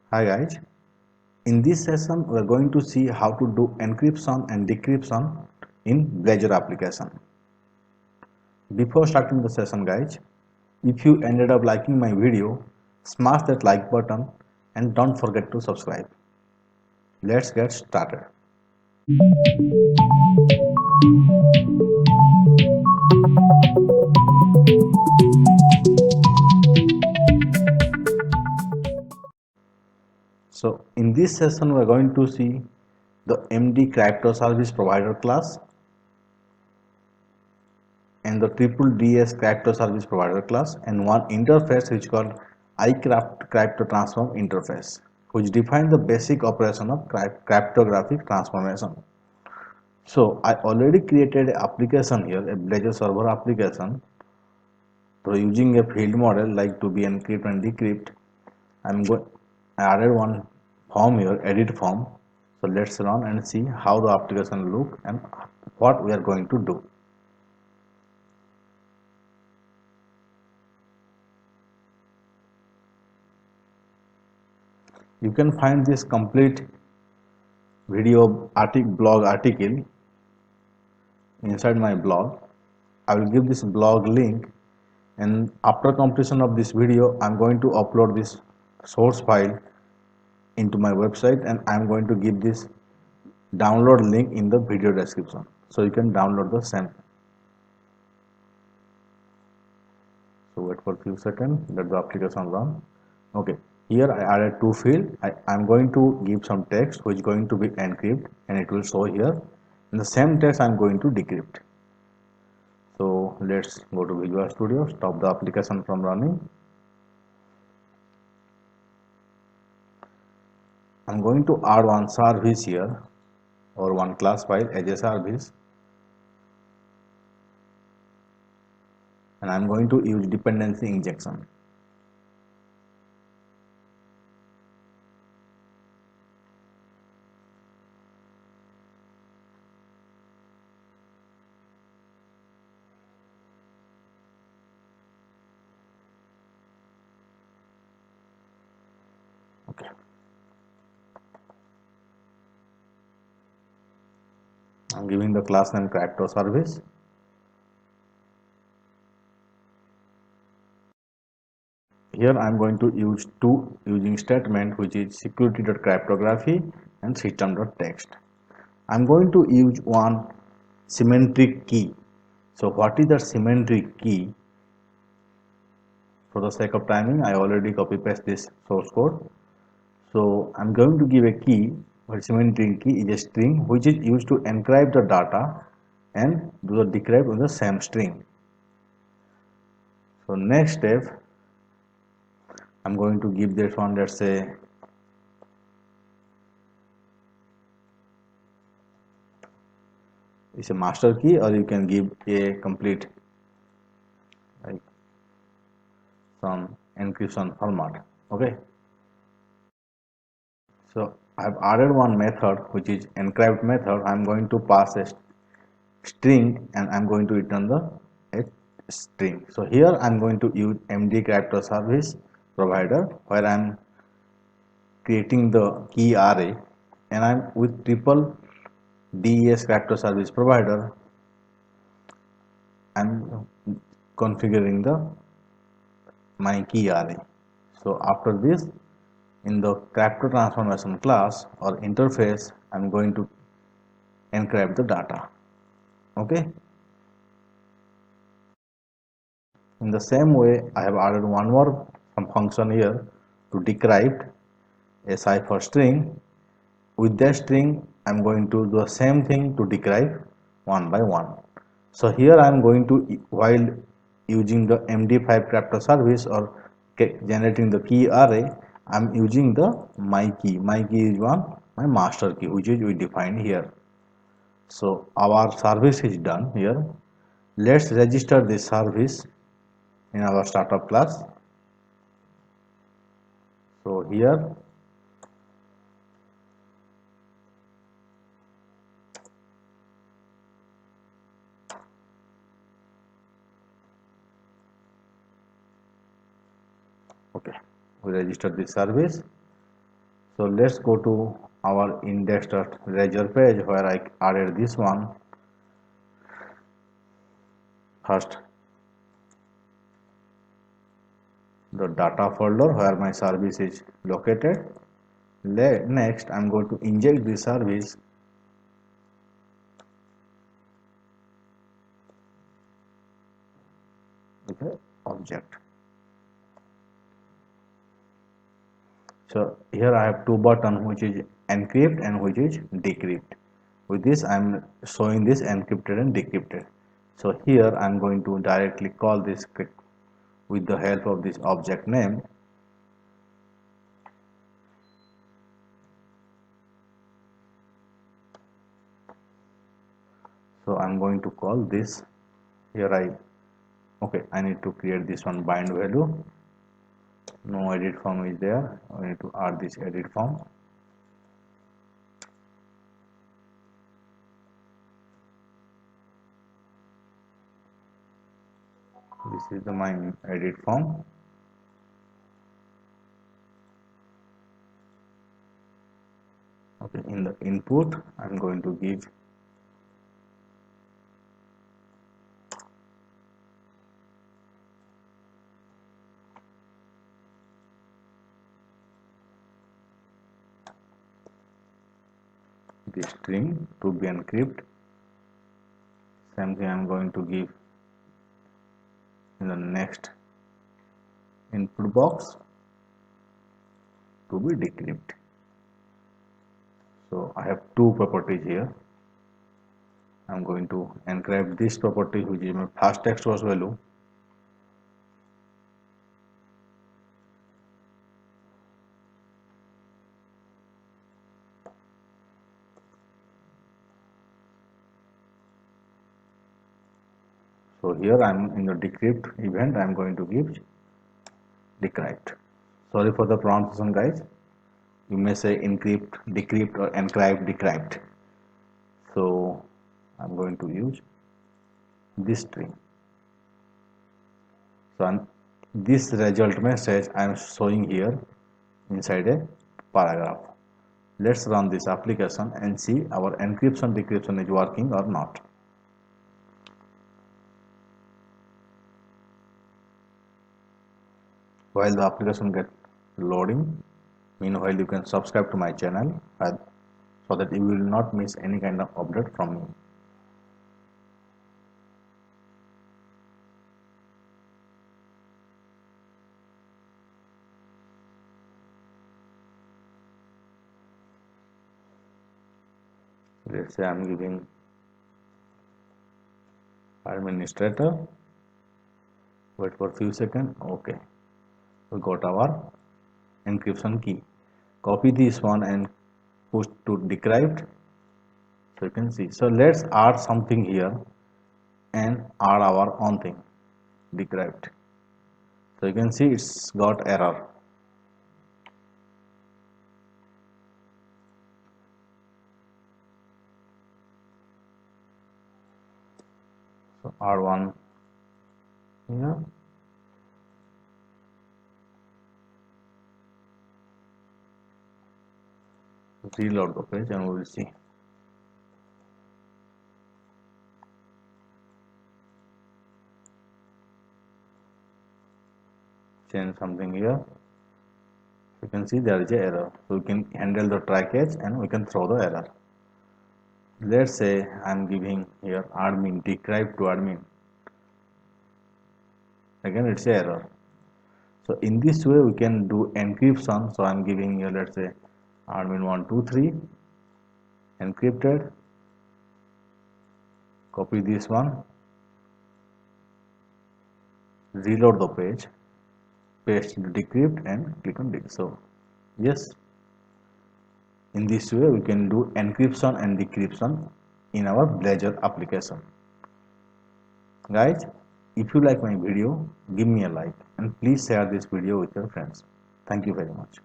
Hi guys, in this session we are going to see how to do encryption and decryption in Blazor application. Before starting the session guys, if you ended up liking my video, smash that like button and don't forget to subscribe. Let's get started. So in this session we are going to see the MD crypto service provider class and the triple DS crypto service provider class and one interface which is called iCraft crypto transform interface, which defines the basic operation of cryptographic transformation. So I already created an application here, a Blazor server application. So using a field model like to be encrypt and decrypt, I added one form here, edit form. So let's run and see how the application look and what we are going to do. You can find this complete video blog article inside my blog. I will give this blog link, and after completion of this video I'm going to upload this source file into my website, and I'm going to give this download link in the video description so you can download the same. So wait for a few seconds, let the application run. Okay, here I added two fields. I'm going to give some text which is going to be encrypt and it will show here. In the same text I'm going to decrypt. So let's go to Visual Studio, stop the application from running. I'm going to add one service here or one class file as a service, and I'm going to use dependency injection. Okay. I'm giving the class name crypto service. Here I am going to use two using statement, which is security.cryptography and system.text. I am going to use one symmetric key. So what is the symmetric key? For the sake of timing, I already copy paste this source code. So I am going to give a key, where symmetric key is a string which is used to encrypt the data and do the decrypt on the same string. So next step, I'm going to give this one, let's say it's a master key, or you can give a complete like some encryption format. Okay, so I've added one method which is encrypt method. I'm going to pass a string and I'm going to return the a string. So here I'm going to use MD crypto service provider, where I'm creating the key array, and I'm with triple DES crypto service provider. I'm configuring the my key array. So after this, in the crypto transformation class or interface, I'm going to encrypt the data. Okay. In the same way, I have added one more function here to decrypt a cipher string. With that string, I'm going to do the same thing to decrypt one by one. So here I'm going to, while using the MD5 crypto service or generating the key array, I'm using the my key. My key is one, my master key, which is we defined here. So our service is done here. Let's register this service in our startup class. So here okay, we register this service. So let's go to our index.razor page where I added this one. First, the data folder where my service is located. Next, I'm going to inject the service with an object. So here I have two buttons, which is encrypt and which is decrypt. With this I am showing this encrypted and decrypted. So here I am going to directly call this with the help of this object name. So I am going to call this here. I need to create this one bind value. No edit form is there. I need to add this edit form. This is my edit form. Okay, in the input I am going to give the string to be encrypted. Same thing I am going to give in the next input box to be decrypted. So I have two properties here. I am going to encrypt this property, which is my first text was value. So here I am in the decrypt event. I am going to give decrypt. Sorry for the pronunciation, guys. You may say encrypt, decrypt, or encrypt, decrypt. So I am going to use this string. So this result message I am showing here inside a paragraph. Let's run this application and see our encryption decryption is working or not. While the application gets loading, meanwhile you can subscribe to my channel so that you will not miss any kind of update from me. Let's say I am giving administrator. Wait for a few seconds. Okay, we got our encryption key. Copy this one and push to decrypt. So you can see. So let's add something here and add our own thing, decrypt. So you can see it's got error. So add one here. Reload the page and we will see. Change something here. You can see there is a error. So we can handle the try catch and we can throw the error. Let's say I am giving here admin, decrypt to admin. Again it's a error. So in this way we can do encryption. So I am giving here, let's say admin 123 encrypted. Copy this one, reload the page, paste into decrypt and click on decrypt. So yes, in this way we can do encryption and decryption in our Blazor application. Guys, if you like my video, give me a like and please share this video with your friends. Thank you very much.